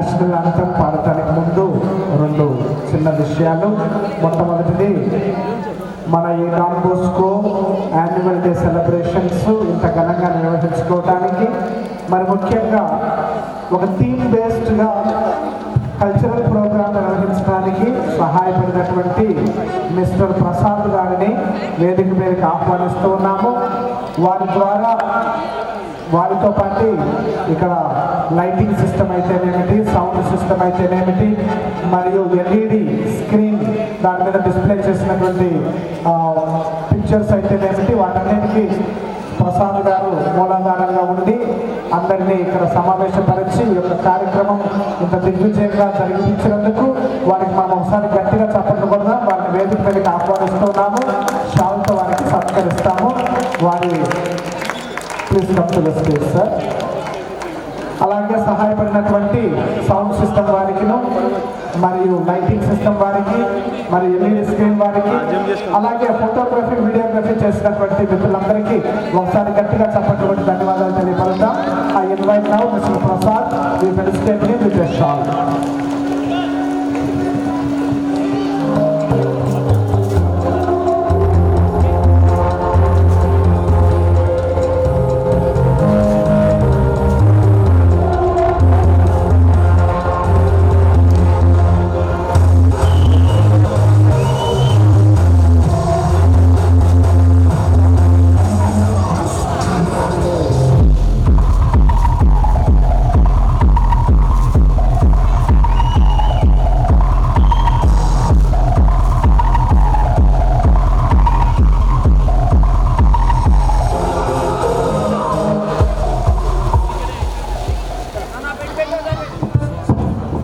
National anthem పాడటానికి ముందు రెండు చిన్న విషయాలు. మొట్టమొదటిది, మన ఈ Don Bosco annual day celebrations ఇంత ఘనంగా నిర్వహించుకోవడానికి, మరి ముఖ్యంగా ఒక థీమ్ బేస్డ్గా కల్చరల్ ప్రోగ్రామ్ నిర్వహించడానికి సహాయపడినటువంటి మిస్టర్ ప్రసాద్ గారిని వేదిక మీదకి ఆహ్వానిస్తూ ఉన్నాము. వారి ద్వారా వారితో పాటు ఇక్కడ లైటింగ్ సిస్టమ్ అయితేనేమిటి, సౌండ్ సిస్టమ్ అయితేనేమిటి, మరియు ఎల్ఈడి స్క్రీన్ దాని మీద డిస్ప్లే చేసినటువంటి పిక్చర్స్ అయితేనేమిటి, వాటన్నిటికీ ప్రసాద్ గారు మూలాధారంగా ఉండి అందరినీ ఇక్కడ సమావేశపరిచి ఈ యొక్క కార్యక్రమం ఇంత దిగ్విజయంగా జరిపించినందుకు వారికి మనం ఒకసారి గట్టిగా చప్పట్లు కొడదాం. వారిని వేదిక మీదకి ఆహ్వానిస్తున్నాము. షాల్తో వారికి సత్కరిస్తాము. వారి please come to the stage sir. అలాగే సహాయపడినటువంటి సౌండ్ సిస్టమ్ వారికిను, మరియు లైటింగ్ సిస్టమ్ వారికి, మరియు ఎల్ఈడి స్క్రీన్ వారికి, అలాగే ఫోటోగ్రఫీ వీడియోగ్రఫీ చేసినటువంటి మిత్రులందరికీ ఒకసారి గట్టిగా చప్పట్లు కొట్టి ధన్యవాదాలు తెలియపరుద్దాం. I invite now mister Prasad, we felicitate him with a shawl.